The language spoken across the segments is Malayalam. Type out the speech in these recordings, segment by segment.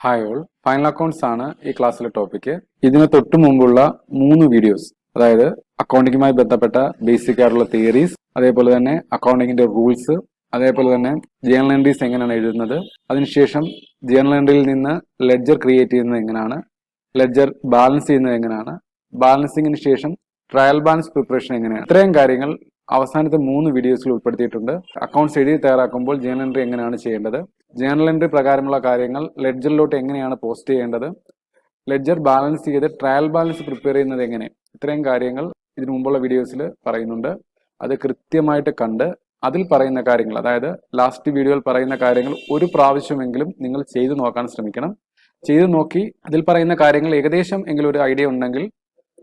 ഹായ് ഓൾ, ഫൈനൽ അക്കൗണ്ട്സ് ആണ് ഈ ക്ലാസ്സിലെ ടോപ്പിക്. ഇതിന് തൊട്ട് മുമ്പുള്ള 3 വീഡിയോസ്, അതായത് അക്കൗണ്ടിങ്ങുമായി ബന്ധപ്പെട്ട ബേസിക് ആയിട്ടുള്ള തിയറീസ്, അതേപോലെ തന്നെ അക്കൗണ്ടിങ്ങിന്റെ റൂൾസ്, അതേപോലെ തന്നെ ജേണൽ എൻട്രീസ് എങ്ങനെയാണ് എഴുതുന്നത്, അതിനുശേഷം ജേണൽ എൻട്രിയിൽ നിന്ന് ലെഡ്ജർ ക്രിയേറ്റ് ചെയ്യുന്നത് എങ്ങനെയാണ്, ലെഡ്ജർ ബാലൻസ് ചെയ്യുന്നത് എങ്ങനെയാണ്, ബാലൻസിങ്ങിന് ശേഷം ട്രയൽ ബാലൻസ് പ്രിപ്പറേഷൻ എങ്ങനെയാണ്, ഇത്രയും കാര്യങ്ങൾ അവസാനത്തെ 3 വീഡിയോസിൽ ഉൾപ്പെടുത്തിയിട്ടുണ്ട്. അക്കൗണ്ട്സ് എഴുതി തയ്യാറാക്കുമ്പോൾ ജേണൽ എൻട്രി എങ്ങനെയാണ് ചെയ്യേണ്ടത്, ജേണൽ എൻട്രി പ്രകാരമുള്ള കാര്യങ്ങൾ ലെഡ്ജറിലോട്ട് എങ്ങനെയാണ് പോസ്റ്റ് ചെയ്യേണ്ടത്, ലെഡ്ജർ ബാലൻസ് ചെയ്ത് ട്രയൽ ബാലൻസ് പ്രിപ്പയർ ചെയ്യുന്നത് എങ്ങനെ, ഇത്രയും കാര്യങ്ങൾ ഇതിനു മുമ്പുള്ള വീഡിയോസിൽ പറയുന്നുണ്ട്. അത് കൃത്യമായിട്ട് കണ്ട് അതിൽ പറയുന്ന കാര്യങ്ങൾ, അതായത് ലാസ്റ്റ് വീഡിയോയിൽ പറയുന്ന കാര്യങ്ങൾ ഒരു പ്രാവശ്യമെങ്കിലും നിങ്ങൾ ചെയ്തു നോക്കാൻ ശ്രമിക്കണം. ചെയ്തു നോക്കി അതിൽ പറയുന്ന കാര്യങ്ങൾ ഏകദേശം എങ്കിലും ഒരു ഐഡിയ ഉണ്ടെങ്കിൽ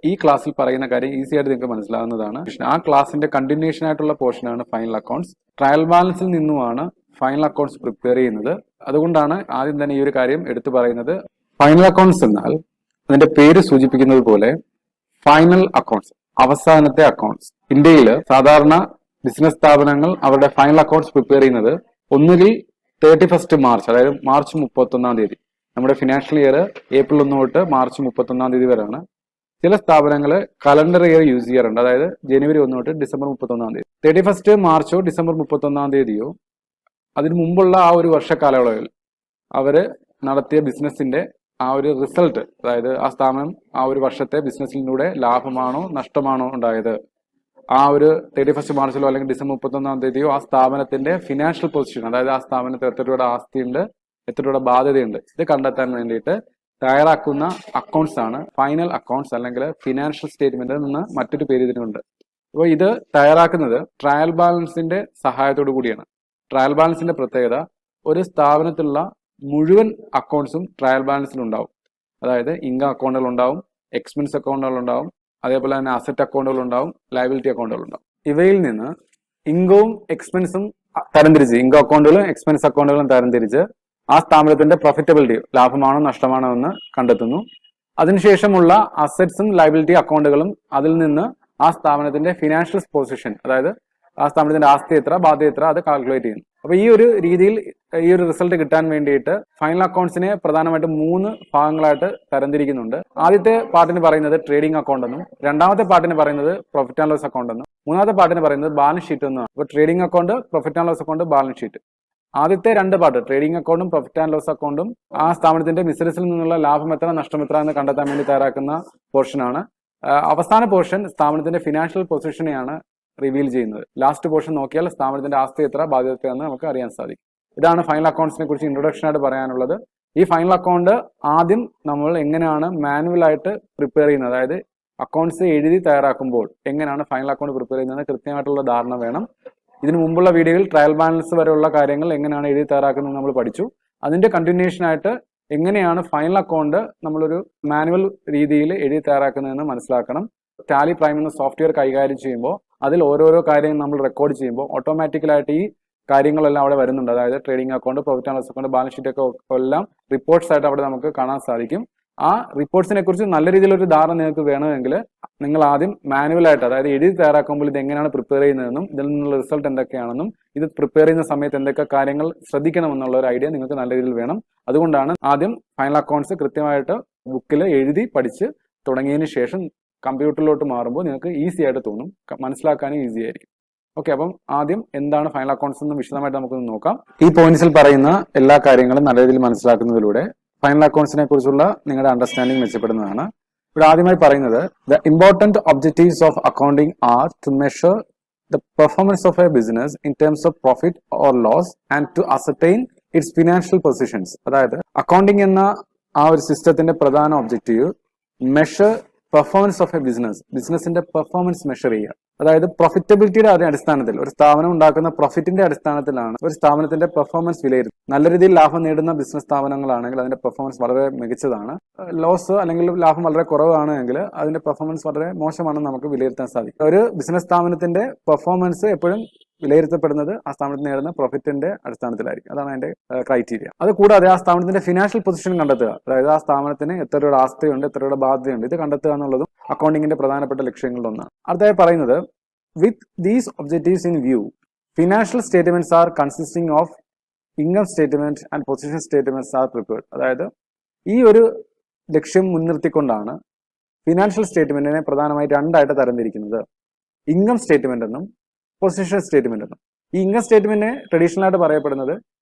ഈ ക്ലാസ്സിൽ പറയുന്ന കാര്യം ഈസി ആയിട്ട് നിങ്ങൾക്ക് മനസ്സിലാവുന്നതാണ്. ആ ക്ലാസിന്റെ കണ്ടിന്യൂഷൻ ആയിട്ടുള്ള പോർഷനാണ് ഫൈനൽ അക്കൗണ്ട്സ്. ട്രയൽ ബാലൻസിൽ നിന്നുമാണ് ഫൈനൽ അക്കൗണ്ട്സ് പ്രിപ്പയർ ചെയ്യുന്നത്. അതുകൊണ്ടാണ് ആദ്യം തന്നെ ഈ ഒരു കാര്യം എടുത്തു പറയുന്നത്. ഫൈനൽ അക്കൗണ്ട്സ് എന്നാൽ അതിന്റെ പേര് സൂചിപ്പിക്കുന്നത് പോലെ ഫൈനൽ അക്കൗണ്ട്സ്, അവസാനത്തെ അക്കൗണ്ട്സ്. ഇന്ത്യയിൽ സാധാരണ ബിസിനസ് സ്ഥാപനങ്ങൾ അവരുടെ ഫൈനൽ അക്കൗണ്ട്സ് പ്രിപ്പയർ ചെയ്യുന്നത് ഒന്നുകിൽ 31 മാർച്ച്, അതായത് മാർച്ച് 31 നമ്മുടെ ഫിനാൻഷ്യൽ ഇയർ ഏപ്രിൽ 1 തൊട്ട് മാർച്ച് 31 വരെയാണ്. ചില സ്ഥാപനങ്ങൾ കലണ്ടർ ഇയർ യൂസ് ചെയ്യാറുണ്ട്, അതായത് ജനുവരി 1 തൊട്ട് ഡിസംബർ 31 31 മാർച്ചോ ഡിസംബർ 31 അതിനു മുമ്പുള്ള ആ ഒരു വർഷ കാലയളവിൽ അവര് നടത്തിയ ബിസിനസിന്റെ ആ ഒരു റിസൾട്ട്, അതായത് ആ സ്ഥാപനം ആ ഒരു വർഷത്തെ ബിസിനസ്സിലൂടെ ലാഭമാണോ നഷ്ടമാണോ ഉണ്ടായത്, ആ ഒരു 31 മാർച്ചിലോ അല്ലെങ്കിൽ ഡിസംബർ 31 ആ സ്ഥാപനത്തിന്റെ ഫിനാൻഷ്യൽ പൊസിഷൻ, അതായത് ആ സ്ഥാപനത്തിൽ എത്ര രൂപയുടെ ആസ്തിയുണ്ട്, എത്ര രൂപയുടെ ബാധ്യതയുണ്ട്, ഇത് കണ്ടെത്താൻ വേണ്ടിയിട്ട് തയ്യാറാക്കുന്ന അക്കൗണ്ട്സ് ആണ് ഫൈനൽ അക്കൗണ്ട്സ്, അല്ലെങ്കിൽ ഫിനാൻഷ്യൽ സ്റ്റേറ്റ്മെന്റ് എന്ന് മറ്റൊരു പേര് ഇതിനുണ്ട്. അപ്പോൾ ഇത് തയ്യാറാക്കുന്നത് ട്രയൽ ബാലൻസിന്റെ സഹായത്തോടു കൂടിയാണ്. ട്രയൽ ബാലൻസിന്റെ പ്രത്യേകത, ഒരു സ്ഥാപനത്തിലുള്ള മുഴുവൻ അക്കൗണ്ട്സും ട്രയൽ ബാലൻസിൽ ഉണ്ടാവും. അതായത് ഇൻകം അക്കൗണ്ടുകൾ ഉണ്ടാവും, എക്സ്പെൻസ് അക്കൗണ്ടുകൾ ഉണ്ടാവും, അതേപോലെ തന്നെ അസറ്റ് അക്കൗണ്ടുകൾ ഉണ്ടാവും, ലയബിലിറ്റി അക്കൗണ്ടുകൾ ഉണ്ടാവും. ഇവയിൽ നിന്ന് ഇൻകവും എക്സ്പെൻസും തരംതിരിച്ച്, ഇൻകം അക്കൗണ്ടുകളും എക്സ്പെൻസ് അക്കൗണ്ടുകളും തരംതിരിച്ച് ആ സ്ഥാപനത്തിന്റെ പ്രോഫിറ്റബിലിറ്റി, ലാഭമാണോ നഷ്ടമാണോ എന്ന് കണ്ടെത്തുന്നു. അതിനുശേഷമുള്ള അസറ്റ്സും ലയബിലിറ്റി അക്കൗണ്ടുകളും അതിൽ നിന്ന് ആ സ്ഥാപനത്തിന്റെ ഫിനാൻഷ്യൽ പൊസിഷൻ, അതായത് ആ സ്ഥാപനത്തിന്റെ ആസ്തി എത്ര, ബാധ്യത എത്ര, അത് കാൽക്കുലേറ്റ് ചെയ്യുന്നു. അപ്പൊ ഈ ഒരു രീതിയിൽ ഈ ഒരു റിസൾട്ട് കിട്ടാൻ വേണ്ടിയിട്ട് ഫൈനൽ അക്കൗണ്ട്സിനെ പ്രധാനമായിട്ടും 3 ഭാഗങ്ങളായിട്ട് തരംതിരിക്കുന്നുണ്ട്. ആദ്യത്തെ പാർട്ടിന് പറയുന്നത് ട്രേഡിംഗ് അക്കൗണ്ട് എന്നും, രണ്ടാമത്തെ പാർട്ടിന് പറയുന്നത് പ്രോഫിറ്റ് ആൻഡ് ലോസ് അക്കൗണ്ട് എന്നും, മൂന്നാമത്തെ പാർട്ടിന് പറയുന്നത് ബാലൻസ് ഷീറ്റ് എന്നും. അപ്പൊ trading account, profit and loss account, balance sheet. ആദ്യത്തെ 2 പാർട്ട്, ട്രേഡിംഗ് അക്കൗണ്ടും പ്രോഫിറ്റ് ആൻഡ് ലോസ് അക്കൗണ്ടും, ആ സ്ഥാപനത്തിന്റെ ബിസിനസ്സിൽ നിന്നുള്ള ലാഭം എത്ര നഷ്ടം എത്ര എന്ന് കണ്ടെത്താൻ വേണ്ടി തയ്യാറാക്കുന്ന പോർഷനാണ്. അവസാന പോർഷൻ സ്ഥാപനത്തിന്റെ ഫിനാൻഷ്യൽ പൊസിഷനെയാണ് റിവീൽ ചെയ്യുന്നത്. ലാസ്റ്റ് പോർഷൻ നോക്കിയാൽ സ്ഥാപനത്തിന്റെ ആസ്തി എത്ര, ബാധ്യത എത്ര എന്ന് നമുക്ക് അറിയാൻ സാധിക്കും. ഇതാണ് ഫൈനൽ അക്കൗണ്ട്സിനെ കുറിച്ച് ഇൻട്രൊഡക്ഷൻ ആയിട്ട് പറയാനുള്ളത്. ഈ ഫൈനൽ അക്കൗണ്ട് ആദ്യം നമ്മൾ എങ്ങനെയാണ് മാനുവൽ ആയിട്ട് പ്രിപ്പയർ ചെയ്യുന്നത്, അതായത് അക്കൗണ്ട്സ് എഴുതി തയ്യാറാക്കുമ്പോൾ എങ്ങനെയാണ് ഫൈനൽ അക്കൗണ്ട് പ്രിപ്പയർ ചെയ്യുന്നത് കൃത്യമായിട്ടുള്ള ധാരണ വേണം. ഇതിനു മുമ്പുള്ള വീഡിയോയിൽ ട്രയൽ ബാലൻസ് വരെയുള്ള കാര്യങ്ങൾ എങ്ങനെയാണ് എഴുതി തയ്യാറാക്കുന്നത് നമ്മൾ പഠിച്ചു. അതിന്റെ കണ്ടിന്യൂഷൻ ആയിട്ട് എങ്ങനെയാണ് ഫൈനൽ അക്കൗണ്ട് നമ്മളൊരു മാനുവൽ രീതിയിൽ എഴുതി തയ്യാറാക്കുന്നതെന്ന് മനസ്സിലാക്കണം. ടാലി പ്രൈം എന്ന സോഫ്റ്റ്വെയർ കൈകാര്യം ചെയ്യുമ്പോൾ അതിൽ ഓരോരോ കാര്യങ്ങൾ നമ്മൾ റെക്കോർഡ് ചെയ്യുമ്പോൾ ഓട്ടോമാറ്റിക്കലായിട്ട് ഈ കാര്യങ്ങളെല്ലാം അവിടെ വരുന്നുണ്ട്. അതായത് trading account, profit and loss account, balance sheet ഒക്കെ എല്ലാം റിപ്പോർട്ട്സ് ആയിട്ട് അവിടെ നമുക്ക് കാണാൻ സാധിക്കും. ആ റിപ്പോർട്ട്സിനെ കുറിച്ച് നല്ല രീതിയിലൊരു ധാരണ നിങ്ങൾക്ക് വേണമെങ്കിൽ നിങ്ങൾ ആദ്യം മാനുവലായിട്ട്, അതായത് എഴുതി തയ്യാറാക്കുമ്പോൾ ഇത് എങ്ങനെയാണ് പ്രിപ്പയർ ചെയ്യുന്നതെന്നും ഇതിൽ നിന്നുള്ള റിസൾട്ട് എന്തൊക്കെയാണെന്നും ഇത് പ്രിപ്പയർ ചെയ്യുന്ന സമയത്ത് എന്തൊക്കെ കാര്യങ്ങൾ ശ്രദ്ധിക്കണമെന്നുള്ള ഒരു ഐഡിയ നിങ്ങൾക്ക് നല്ല രീതിയിൽ വേണം. അതുകൊണ്ടാണ് ആദ്യം ഫൈനൽ അക്കൗണ്ട്സ് കൃത്യമായിട്ട് ബുക്കിൽ എഴുതി പഠിച്ച് തുടങ്ങിയതിന് ശേഷം കമ്പ്യൂട്ടറിലോട്ട് മാറുമ്പോൾ നിങ്ങൾക്ക് ഈസി ആയിട്ട് തോന്നും, മനസ്സിലാക്കാനും ഈസി ആയിരിക്കും. ഓക്കെ, അപ്പം ആദ്യം എന്താണ് ഫൈനൽ അക്കൗണ്ട്സ് എന്ന് വിശദമായിട്ട് നമുക്കൊന്ന് നോക്കാം. ഈ പോയിന്റ്സിൽ പറയുന്ന എല്ലാ കാര്യങ്ങളും നല്ല രീതിയിൽ മനസ്സിലാക്കുന്നതിലൂടെ ഫൈനൽ അക്കൗണ്ട്സിനെ കുറിച്ചുള്ള നിങ്ങളുടെ അണ്ടർസ്റ്റാൻഡിംഗ് മെച്ചപ്പെടുന്നതാണ്. ഇവിടെ ആദ്യമായി പറയുന്നത്, the important objectives of accounting are to measure the performance of a business in terms of profit or loss and to ascertain its financial positions. അതായത് അക്കൗണ്ടിംഗ് എന്ന ആ ഒരു സിസ്റ്റത്തിന്റെ പ്രധാന objective measure performance of a ബിസിനസിന്റെ പെർഫോമൻസ് മെഷർ ചെയ്യുക. അതായത് പ്രോഫിറ്റബിലിറ്റിയുടെ അടിസ്ഥാനത്തിൽ, ഒരു സ്ഥാപനം ഉണ്ടാക്കുന്ന പ്രോഫിറ്റിന്റെ അടിസ്ഥാനത്തിലാണ് ഒരു സ്ഥാപനത്തിന്റെ പെർഫോമൻസ് വിലയിരുത്തുന്നത്. നല്ല രീതിയിൽ ലാഭം നേടുന്ന ബിസിനസ് സ്ഥാപനങ്ങളാണെങ്കിൽ അതിന്റെ പെർഫോമൻസ് വളരെ മികച്ചതാണ്. ലോസ് അല്ലെങ്കിൽ ലാഭം വളരെ കുറവാണെങ്കിൽ അതിന്റെ പെർഫോമൻസ് വളരെ മോശമാണെന്ന് നമുക്ക് വിലയിരുത്താൻ സാധിക്കും. ഒരു ബിസിനസ് സ്ഥാപനത്തിന്റെ പെർഫോമൻസ് എപ്പോഴും വിലയിരുത്തപ്പെടുന്നത് ആ സ്ഥാപനത്തിന് നേടുന്ന പ്രോഫിറ്റിന്റെ അടിസ്ഥാനത്തിലായിരിക്കും. അതാണ് അതിന്റെ ക്രൈറ്റീരിയ. അത് കൂടാതെ ആ സ്ഥാപനത്തിന്റെ ഫിനാൻഷ്യൽ പൊസിഷൻ കണ്ടെത്തുക, അതായത് ആ സ്ഥാപനത്തിന് എത്ര രൂപയുടെ ആസ്തിയുണ്ട്, എത്ര രൂപയുടെ ബാധ്യതയുണ്ട്, ഇത് കണ്ടെത്തുക എന്നുള്ളതും അക്കൗണ്ടിങ്ങിന്റെ പ്രധാനപ്പെട്ട ലക്ഷ്യങ്ങളിൽ ഒന്നാണ്. അടുത്തായി പറയുന്നത്, with these objectives in view financial statements are consisting of income statement and position statements are prepared. അതായത് ഈ ഒരു ലക്ഷ്യം മുൻനിർത്തിക്കൊണ്ടാണ് ഫിനാൻഷ്യൽ സ്റ്റേറ്റ്മെന്റിനെ പ്രധാനമായി രണ്ടായിട്ട് തരംതിരിക്കുന്നത്. ഇൻകം സ്റ്റേറ്റ്മെന്റ് എന്നും പൊസിഷൻ സ്റ്റേറ്റ്മെന്റ് എന്നും. ഈ ഇൻകം സ്റ്റേറ്റ്മെന്റിനെ ട്രഡീഷണൽ ആയിട്ട് പറയപ്പെടുന്നത്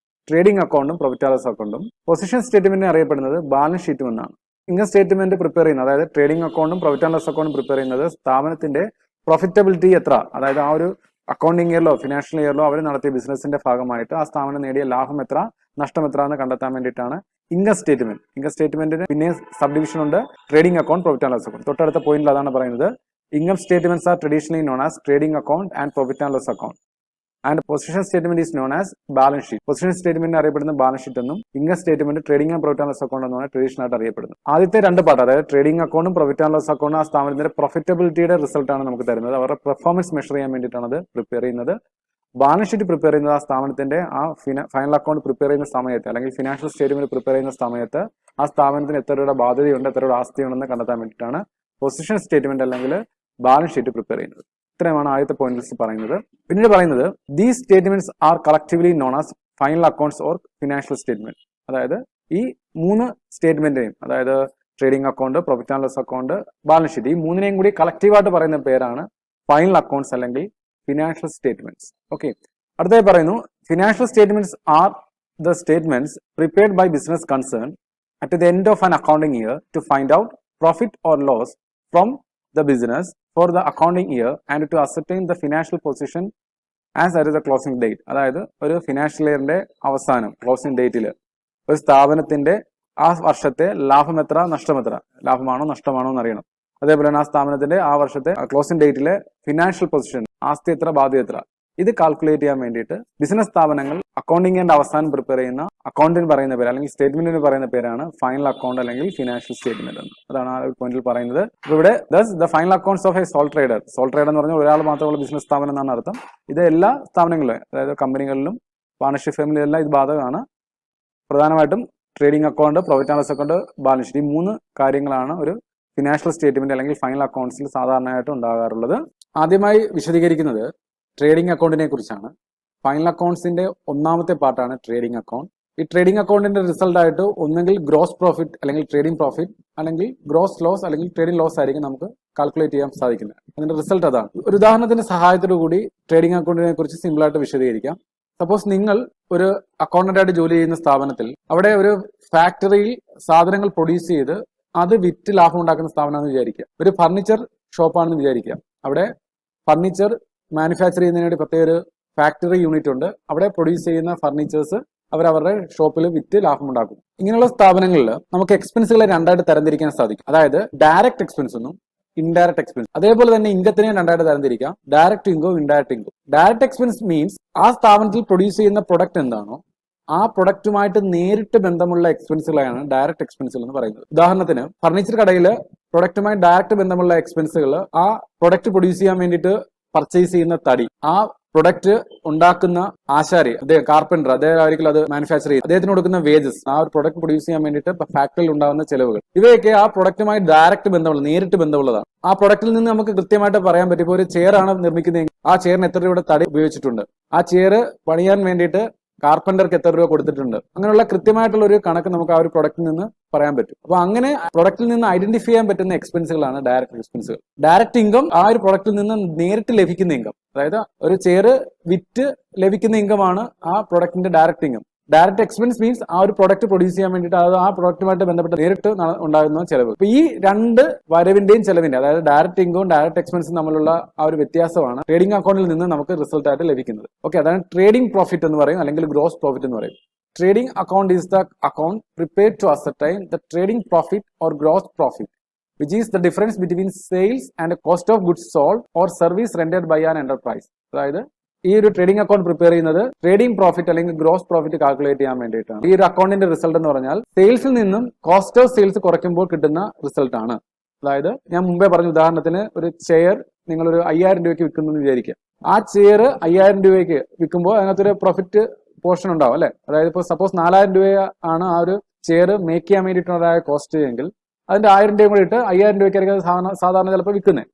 ട്രേഡിംഗ് അക്കൗണ്ടും പ്രോഫിറ്റ് ആൻഡ് ലോസ് അക്കൗണ്ടും, പൊസിഷൻ സ്റ്റേറ്റ്മെന്റിനെ അറിയപ്പെടുന്നത് ബാലൻസ് ഷീറ്റും എന്നാണ്. ഇൻകം സ്റ്റേറ്റ്മെന്റ് പ്രിപ്പയർ ചെയ്യുന്നത്, അതായത് ട്രേഡിംഗ് അക്കൗണ്ടും പ്രോഫിറ്റ് ആൻഡ് ലോസ് അക്കൗണ്ടും പ്രിപ്പയർ ചെയ്യുന്നത് സ്ഥാപനത്തിന്റെ പ്രോഫിറ്റബിലിറ്റി എത്ര, അതായത് ആ ഒരു അക്കൗണ്ടിംഗ് ഇയറിലോ ഫിനാൻഷ്യൽ ഇയറിലോ അവർ നടത്തിയ ബിസിനസിന്റെ ഭാഗമായിട്ട് ആ സ്ഥാപനം നേടിയ ലാഭം എത്ര, നഷ്ടം എത്ര എന്ന് കണ്ടെത്താൻ വേണ്ടിയിട്ടാണ് ഇൻകം സ്റ്റേറ്റ്മെന്റ്. ഇൻകം സ്റ്റേറ്റ്മെന്റിന് പിന്നെ സബ് ഡിവിഷൻ ഉണ്ട്, trading account, profit and loss account. തൊട്ടടുത്ത പോയിന്റിൽ അതാണ് പറയുന്നത്. Income statements are traditionally known as trading account and profit and loss account and position statement is known as balance sheet. Position statement അറിയപ്പെടുന്ന ബാലൻസ് ഷീറ്റ് എന്നും income statement trading and profit and loss account എന്നാണ് ട്രഡീഷണൽ ആയിട്ട് അറിയപ്പെടുന്നത്. ആദ്യത്തെ രണ്ട് പാർട്ട്, അതായത് ട്രേഡിംഗ് അക്കൗണ്ടും പ്രോഫിറ്റ് ആൻഡ് ലോസ് അക്കൗണ്ടും ആ സ്ഥാപനത്തിന്റെ പ്രൊഫിറ്റബിലിറ്റിയുടെ റിസൾട്ട് ആണ് നമുക്ക് തരുന്നത്. അവരുടെ പെർഫോമൻസ് മെഷർ ചെയ്യാൻ വേണ്ടിയിട്ടാണ് അത് പ്രിപ്പയർ ചെയ്യുന്നത്. ബാലൻസ് ഷീറ്റ് പ്രിപ്പയർ ചെയ്യുന്നത് ആ സ്ഥാപനത്തിന്റെ ആ ഫൈനൽ അക്കൗണ്ട് പ്രിപ്പയർ ചെയ്യുന്ന സമയത്ത്, അല്ലെങ്കിൽ ഫിനാൻഷ്യൽ സ്റ്റേറ്റ്മെന്റ് പ്രിപ്പയർ ചെയ്യുന്ന സമയത്ത് ആ സ്ഥാപനത്തിന് എത്ര രൂപയുടെ ബാധ്യതയുണ്ട്, എത്ര രൂപയുടെ ആസ്തിയുണ്ടെന്ന് കണ്ടെത്താൻ വേണ്ടിയിട്ടാണ് പൊസിഷൻ സ്റ്റേറ്റ്മെന്റ് അല്ലെങ്കിൽ ബാലൻസ് ഷീറ്റ് പ്രിപ്പയർ ചെയ്യുന്നത്. ഇത്രയുമാണ് ആദ്യത്തെ പോയിന്റ്സ് പറയുന്നത്. പിന്നീട് പറയുന്നത് these statements are collectively known as final accounts or financial statement. അതായത് ഈ മൂന്ന് സ്റ്റേറ്റ്മെന്റിനെയും, അതായത് trading account, profit and loss account, balance sheet, ഈ മൂന്നിനെയും കൂടി കളക്റ്റീവായിട്ട് പറയുന്ന പേരാണ് ഫൈനൽ അക്കൗണ്ട്സ് അല്ലെങ്കിൽ ഫിനാൻഷ്യൽ സ്റ്റേറ്റ്മെന്റ്സ്. ഓക്കെ, അടുത്തായി പറയുന്നു financial statements are the statements prepared by business concern at the end of an accounting year to find out profit or loss from the business for the accounting year and to ascertain the financial position as at the closing date. അതായത് ഒരു ഫിനാൻഷ്യൽ ഇയറിന്റെ അവസാനം ക്ലോസിംഗ് ഡേറ്റിൽ ഒരു സ്ഥാപനത്തിന്റെ ആ വർഷത്തെ ലാഭം എത്ര, നഷ്ടം എത്ര, ലാഭമാണോ നഷ്ടമാണോ എന്ന് അറിയണം. അതേപോലെ തന്നെ ആ സ്ഥാപനത്തിന്റെ ആ വർഷത്തെ ക്ലോസിംഗ് ഡേറ്റിലെ ഫിനാൻഷ്യൽ പൊസിഷൻ, ആസ്തി എത്ര, ബാധ്യത എത്ര, ഇത് കാൽക്കുലേറ്റ് ചെയ്യാൻ വേണ്ടിയിട്ട് ബിസിനസ് സ്ഥാപനങ്ങൾ അക്കൗണ്ടിങ്ങിന്റെ അവസാനം പ്രിപ്പയർ ചെയ്യുന്ന അക്കൗണ്ടിന് പറയുന്ന പേര് അല്ലെങ്കിൽ സ്റ്റേറ്റ്മെന്റിന് പറയുന്ന പേരാണ് ഫൈനൽ അക്കൗണ്ട് അല്ലെങ്കിൽ ഫിനാൻഷ്യൽ സ്റ്റേറ്റ്മെന്റ് എന്ന്. അതാണ് ആ ഒരു പോയിന്റിൽ പറയുന്നത്. അപ്പോൾ ഇവിടെ the final accounts of A sole trader എന്ന് പറഞ്ഞാൽ ഒരാൾ മാത്രമുള്ള ബിസിനസ് സ്ഥാപനം എന്നാണ് അർത്ഥം. ഇത് എല്ലാ സ്ഥാപനങ്ങളിലും, അതായത് കമ്പനികളിലും പാർട്ണർഷിപ്പ് ഫേമിലെല്ലാം ഇത് ബാധകമാണ്. പ്രധാനമായിട്ടും trading account, profit and loss account, balance sheet, ഈ മൂന്ന് കാര്യങ്ങളാണ് ഒരു ഫിനാൻഷ്യൽ സ്റ്റേറ്റ്മെന്റ് അല്ലെങ്കിൽ ഫൈനൽ അക്കൗണ്ട്സിൽ സാധാരണയായിട്ട് ഉണ്ടാകാറുള്ളത്. ആദ്യമായി വിശദീകരിക്കുന്നത് ട്രേഡിംഗ് അക്കൗണ്ടിനെ കുറിച്ചാണ്. ഫൈനൽ അക്കൗണ്ട്സിന്റെ ഒന്നാമത്തെ പാർട്ടാണ് ട്രേഡിംഗ് അക്കൗണ്ട്. ഈ ട്രേഡിംഗ് അക്കൗണ്ടിന്റെ റിസൾട്ട് ആയിട്ട് ഒന്നെങ്കിൽ ഗ്രോസ് പ്രോഫിറ്റ് അല്ലെങ്കിൽ ട്രേഡിംഗ് പ്രോഫിറ്റ്, അല്ലെങ്കിൽ ഗ്രോസ് ലോസ് അല്ലെങ്കിൽ ട്രേഡിംഗ് ലോസ് ആയിരിക്കും നമുക്ക് കാൽക്കുലേറ്റ് ചെയ്യാൻ സാധിക്കുന്നത്. അതിന്റെ റിസൾട്ട് അതാണ്. ഒരു ഉദാഹരണത്തിന്റെ സഹായത്തോടു കൂടി ട്രേഡിംഗ് അക്കൗണ്ടിനെ കുറിച്ച് സിമ്പിൾ ആയിട്ട് വിശദീകരിക്കാം. സപ്പോസ് നിങ്ങൾ ഒരു അക്കൗണ്ടന്റ് ആയിട്ട് ജോലി ചെയ്യുന്ന സ്ഥാപനത്തിൽ, അവിടെ ഒരു ഫാക്ടറിയിൽ സാധനങ്ങൾ പ്രൊഡ്യൂസ് ചെയ്ത് അത് വിറ്റ് ലാഭം ഉണ്ടാക്കുന്ന സ്ഥാപനമാണെന്ന് വിചാരിക്കുക. ഒരു ഫർണിച്ചർ ഷോപ്പാണെന്ന് വിചാരിക്കുക. അവിടെ ഫർണിച്ചർ മാനുഫാക്ചർ ചെയ്യുന്നതിന് വേണ്ടി പ്രത്യേക ഒരു ഫാക്ടറി യൂണിറ്റ് ഉണ്ട്. അവിടെ പ്രൊഡ്യൂസ് ചെയ്യുന്ന ഫർണിച്ചേഴ്സ് അവരവരുടെ ഷോപ്പിൽ വിറ്റ് ലാഭം ഉണ്ടാക്കും. ഇങ്ങനെയുള്ള സ്ഥാപനങ്ങളിൽ നമുക്ക് എക്സ്പെൻസുകളെ രണ്ടായിട്ട് തരംതിരിക്കാൻ സാധിക്കും. അതായത് ഡയറക്റ്റ് എക്സ്പെൻസ് എന്നും ഇൻഡയറക്റ്റ് എക്സ്പെൻസ്. അതേപോലെ തന്നെ ഇൻകത്തിനെയും രണ്ടായിട്ട് തരംതിരിക്കാം, direct income, indirect income. Direct expense means ആ സ്ഥാപനത്തിൽ പ്രൊഡ്യൂസ് ചെയ്യുന്ന പ്രൊഡക്റ്റ് എന്താണോ ആ പ്രൊഡക്റ്റുമായിട്ട് നേരിട്ട് ബന്ധമുള്ള എക്സ്പെൻസുകളാണ് ഡയറക്റ്റ് എക്സ്പെൻസുകൾ എന്ന് പറയുന്നത്. ഉദാഹരണത്തിന് ഫർണിച്ചർ കടയിൽ പ്രൊഡക്റ്റുമായി ഡയറക്റ്റ് ബന്ധമുള്ള എക്സ്പെൻസുകൾ, ആ പ്രൊഡക്റ്റ് പ്രൊഡ്യൂസ് ചെയ്യാൻ വേണ്ടിയിട്ട് പർച്ചേസ് ചെയ്യുന്ന തടി, ആ പ്രൊഡക്റ്റ് ഉണ്ടാക്കുന്ന ആശാരി, അദ്ദേഹം കാർപ്പൻറ്റർ, അദ്ദേഹമായിരിക്കും അത് മാനുഫാക്ചർ ചെയ്യുന്നത്, അദ്ദേഹത്തിന് കൊടുക്കുന്ന വേജസ്, ആ ഒരു പ്രൊഡക്റ്റ് പ്രൊഡ്യൂസ് ചെയ്യാൻ വേണ്ടിയിട്ട് ഫാക്ടറിയിൽ ഉണ്ടാകുന്ന ചെലവുകൾ, ഇവയൊക്കെ ആ പ്രൊഡക്റ്റുമായി ഡയറക്റ്റ് ബന്ധമുള്ള, നേരിട്ട് ബന്ധമുള്ളതാണ്. ആ പ്രൊഡക്റ്റിൽ നിന്ന് നമുക്ക് കൃത്യമായിട്ട് പറയാൻ പറ്റും. ഇപ്പോൾ ഒരു ചെയർ ആണ് നിർമ്മിക്കുന്നതെങ്കിൽ ആ ചെയറിന് എത്ര രൂപയുടെ തടി ഉപയോഗിച്ചിട്ടുണ്ട്, ആ ചെയർ പണിയാൻ വേണ്ടിയിട്ട് കാർപ്പന്റർക്ക് എത്ര രൂപ കൊടുത്തിട്ടുണ്ട്, അങ്ങനെയുള്ള കൃത്യമായിട്ടുള്ള ഒരു കണക്ക് നമുക്ക് ആ ഒരു പ്രൊഡക്റ്റിൽ നിന്ന് പറയാൻ പറ്റും. അപ്പൊ അങ്ങനെ പ്രൊഡക്റ്റിൽ നിന്ന് ഐഡന്റിഫൈ ചെയ്യാൻ പറ്റുന്ന എക്സ്പെൻസുകളാണ് ഡയറക്റ്റ് എക്സ്പെൻസുകൾ. ഡയറക്റ്റ് ഇൻകം ആ ഒരു പ്രൊഡക്റ്റിൽ നിന്ന് നേരിട്ട് ലഭിക്കുന്ന ഇൻകം, അതായത് ഒരു ചെയർ വിറ്റ് ലഭിക്കുന്ന ഇൻകമാണ് ആ പ്രൊഡക്റ്റിന്റെ direct income. Direct expense means ആ ഒരു പ്രൊഡക്റ്റ് പ്രൊഡ്യൂസ് ചെയ്യാൻ വേണ്ടിയിട്ട് അത് ആ പ്രൊഡക്റ്റുമായിട്ട് ബന്ധപ്പെട്ട് നേരിട്ട് ഉണ്ടാകുന്ന ചെലവ്. അപ്പൊ ഈ രണ്ട് വരവിന്റെയും ചെലവിന്റെ, അതായത് ഡയറക്റ്റ് ഇൻകവും ഡയറക്റ്റ് എക്സ്പെൻസും തമ്മിലുള്ള ആ ഒരു വ്യത്യാസമാണ് ട്രേഡിംഗ് അക്കൗണ്ടിൽ നിന്ന് നമുക്ക് റിസൾട്ട് ആയിട്ട് ലഭിക്കുന്നത്. ഓക്കെ, അതാണ് ട്രേഡിംഗ് പ്രോഫിറ്റ് എന്ന് പറയും, അല്ലെങ്കിൽ ഗ്രോസ് പ്രോഫിറ്റ് എന്ന് പറയും. Trading account is the account prepared to ascertain the trading profit or gross profit, which is the difference between sales and cost of goods sold or service rendered by an enterprise. അതായത് ഈ ഒരു ട്രേഡിംഗ് അക്കൗണ്ട് പ്രിപ്പയർ ചെയ്യുന്നത് ട്രേഡിംഗ് പ്രോഫിറ്റ് അല്ലെങ്കിൽ ഗ്രോസ് പ്രോഫിറ്റ് കാൽക്കുലേറ്റ് ചെയ്യാൻ വേണ്ടിയിട്ടാണ്. ഈ ഒരു അക്കൗണ്ടിന്റെ റിസൾട്ട് എന്ന് പറഞ്ഞാൽ സെയിൽസിൽ നിന്നും കോസ്റ്റ് ഓഫ് സെയിൽസ് കുറയ്ക്കുമ്പോൾ കിട്ടുന്ന റിസൾട്ട് ആണ്. അതായത് ഞാൻ മുമ്പേ പറഞ്ഞ ഉദാഹരണത്തിന്, ഒരു ചെയർ നിങ്ങൾ ഒരു 5000 രൂപയ്ക്ക് വിൽക്കുന്നു എന്ന് വിചാരിക്കുക. ആ ചെയർ 5000 രൂപയ്ക്ക് വിൽക്കുമ്പോൾ അതിനകത്തൊരു പ്രോഫിറ്റ് പോർഷൻ ഉണ്ടാവും അല്ലെ. അതായത് ഇപ്പോൾ സപ്പോസ് 4000 രൂപ ആണ് ആ ഒരു ചെയർ മേക്ക് ചെയ്യാൻ വേണ്ടിയിട്ടുള്ളതായ കോസ്റ്റ് എങ്കിൽ അതിന്റെ 1000 രൂപയും കൂടി ഇട്ട് 5000 രൂപയ്ക്കായിരിക്കും സാധാരണ ചിലപ്പോൾ വിൽക്കുന്നത്.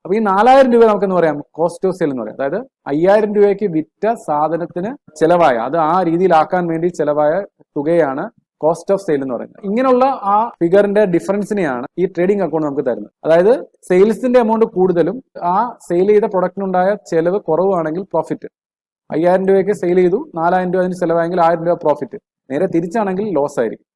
അപ്പൊ ഈ 4000 രൂപ നമുക്കെന്ന് പറയാം കോസ്റ്റ് ഓഫ് സെയിൽ എന്ന് പറയാം. അതായത് 5000 രൂപയ്ക്ക് വിറ്റ സാധനത്തിന് ചെലവായ, അത് ആ രീതിയിലാക്കാൻ വേണ്ടി ചെലവായ തുകയാണ് കോസ്റ്റ് ഓഫ് സെയിൽ എന്ന് പറയുന്നത്. ഇങ്ങനെയുള്ള ആ ഫിഗറിന്റെ ഡിഫറൻസിനെയാണ് ഈ ട്രേഡിംഗ് അക്കൗണ്ട് നമുക്ക് തരുന്നത്. അതായത് സെയിൽസിന്റെ എമൗണ്ട് കൂടുതലും ആ സെയിൽ ചെയ്ത പ്രൊഡക്റ്റിനുണ്ടായ ചെലവ് കുറവാണെങ്കിൽ പ്രോഫിറ്റ്. 5000 രൂപയ്ക്ക് സെയിൽ ചെയ്തു, 4000 രൂപ അതിന് ചെലവായെങ്കിൽ 1000 രൂപ പ്രോഫിറ്റ്. നേരെ തിരിച്ചാണെങ്കിൽ ലോസ് ആയിരിക്കും.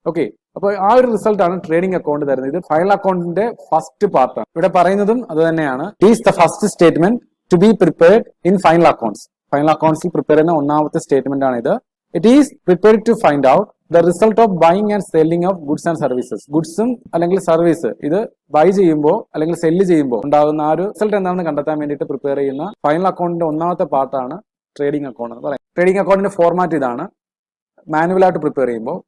ഓക്കെ, അപ്പോൾ ആ ഒരു റിസൾട്ടാണ് ട്രേഡിംഗ് അക്കൗണ്ട് തരുന്നത്. ഇത് ഫൈനൽ അക്കൗണ്ടിന്റെ ഫസ്റ്റ് പാർട്ടാണ്. ഇവിടെ പറയുന്നതും അത് തന്നെയാണ്. Is the first statement to be prepared in final accounts. Final അക്കൗണ്ട്സിൽ പ്രിപ്പയർ ചെയ്യുന്ന ഒന്നാമത്തെ സ്റ്റേറ്റ്മെന്റ് ആണ് ഇത്. It is prepared to find out the result of buying and selling of goods and services. ഗുഡ്സും അല്ലെങ്കിൽ സർവീസ് ഇത് ബൈ ചെയ്യുമ്പോൾ അല്ലെങ്കിൽ സെല്ല് ചെയ്യുമ്പോൾ ഉണ്ടാകുന്ന ആ ഒരു റിസൾട്ട് എന്താണെന്ന് കണ്ടെത്താൻ വേണ്ടിയിട്ട് പ്രിപ്പയർ ചെയ്യുന്ന ഫൈനൽ അക്കൗണ്ടിന്റെ ഒന്നാമത്തെ പാർട്ടാണ് ട്രേഡിംഗ് അക്കൗണ്ട് എന്ന് പറയുന്നത്. ട്രേഡിംഗ് അക്കൗണ്ടിന്റെ ഫോർമാറ്റ് ഇതാണ്. മാനുവലായിട്ട് പ്രിപ്പയർ ചെയ്യുമ്പോൾ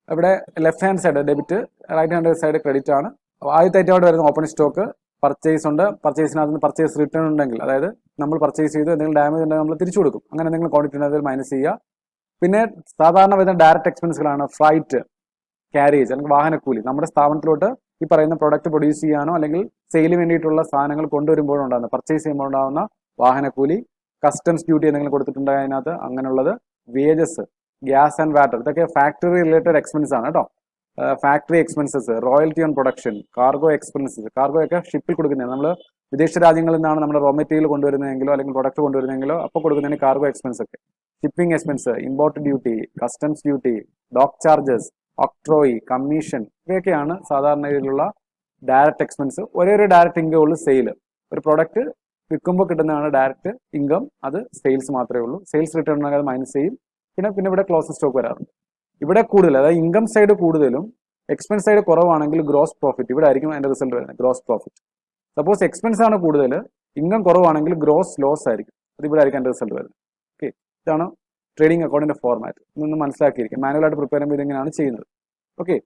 ഇവിടെ left hand side debit, right hand side credit ആണ്. ആദ്യത്തെ ഐറ്റം അവിടെ വരുന്ന ഓപ്പണിംഗ് സ്റ്റോക്ക്, പർച്ചേസ് ഉണ്ട്. പർച്ചേസിനകത്ത് പർച്ചേസ് റിട്ടേൺ ഉണ്ടെങ്കിൽ, അതായത് നമ്മൾ പർച്ചേസ് ചെയ്ത് എന്തെങ്കിലും ഡാമേജ് ഉണ്ടെങ്കിൽ നമ്മൾ തിരിച്ചു കൊടുക്കും. അങ്ങനെ എന്തെങ്കിലും ക്വാണ്ടിറ്റി ഉണ്ടെങ്കിൽ മൈനസ് ചെയ്യുക. പിന്നെ സാധാരണ വരുന്ന ഡയറക്റ്റ് എക്സ്പെൻസുകളാണ് ഫ്ലൈറ്റ്, ക്യാരേജ് അല്ലെങ്കിൽ വാഹനക്കൂലി. നമ്മുടെ സ്ഥാപനത്തിലോട്ട് ഈ പറയുന്ന പ്രൊഡക്റ്റ് പ്രൊഡ്യൂസ് ചെയ്യാനോ അല്ലെങ്കിൽ സെയിലിന് വേണ്ടിയിട്ടുള്ള സാധനങ്ങൾ കൊണ്ടുവരുമ്പോഴുണ്ടാകുന്ന പർച്ചേസ് ചെയ്യുമ്പോൾ ഉണ്ടാകുന്ന വാഹനക്കൂലി, കസ്റ്റംസ് ഡ്യൂട്ടി എന്തെങ്കിലും കൊടുത്തിട്ടുണ്ടെങ്കിൽ അതിനകത്ത് അങ്ങനെയുള്ളത്, വേജസ്, ഗ്യാസ് ആൻഡ് വാട്ടർ, ഇതൊക്കെ ഫാക്ടറി റിലേറ്റഡ് എക്സ്പെൻസ് ആണ് കേട്ടോ. Factory expenses, royalty on production, cargo expenses. Cargo ഒക്കെ ഷിപ്പിൽ കൊടുക്കുന്നത്. നമ്മൾ വിദേശ രാജ്യങ്ങളിൽ നിന്നാണ് നമ്മുടെ റോ മെറ്റീരിയൽ കൊണ്ടുവരുന്നതെങ്കിലോ അല്ലെങ്കിൽ പ്രൊഡക്റ്റ് കൊണ്ടുവരുന്നതെങ്കിലോ അപ്പോൾ കൊടുക്കുന്നതിന് കാർഗോ എക്സ്പെൻസ് ഒക്കെ. Shipping expense, import duty, customs duty, dock charges, octroi, commission, ഇവയൊക്കെയാണ് സാധാരണ രീതിയിലുള്ള ഡയറക്റ്റ് എക്സ്പെൻസ്. ഒരേ ഒരു ഡയറക്റ്റ് ഇൻകം ഉള്ളൂ സെയിൽ. ഒരു പ്രൊഡക്റ്റ് വിൽക്കുമ്പോൾ കിട്ടുന്നതാണ് ഡയറക്റ്റ് ഇൻകം, അത് സെയിൽസ് മാത്രമേ ഉള്ളൂ. സെയിൽസ് റിട്ടേൺ ഉണ്ടെങ്കിൽ അത് മൈനസ് ചെയ്യും. പിന്നെ ഇവിടെ ക്ലോസിംഗ് സ്റ്റോക്ക് വരാറുണ്ട്. ഇവിടെ കൂടുതൽ, അതായത് ഇൻകം സൈഡ് കൂടുതലും എക്സ്പെൻസ് സൈഡ് കുറവാണെങ്കിൽ ഗ്രോസ് പ്രോഫിറ്റ് ഇവിടെ ആയിരിക്കും അതിന്റെ റിസൾട്ട് വരുന്നത്. Gross profit. സപ്പോസ് എക്സ്പെൻസ് ആണ് കൂടുതൽ, ഇൻകം കുറവാണെങ്കിൽ ഗ്രോസ് ലോസ് ആയിരിക്കും. അത് ഇവിടെ ആയിരിക്കും അതിന്റെ റിസൾട്ട് വരുന്നത്. ഓക്കെ, ഇതാണ് ട്രേഡിംഗ് അക്കൗണ്ടിന്റെ ഫോർമാറ്റ്. ഇതൊന്ന് മനസ്സിലാക്കിയിരിക്കും. മാനുവലായിട്ട് പ്രിപ്പയർ ചെയ്യുമ്പോൾ ഇതെങ്ങനെയാണ് ചെയ്യുന്നത്. ഓക്കെ,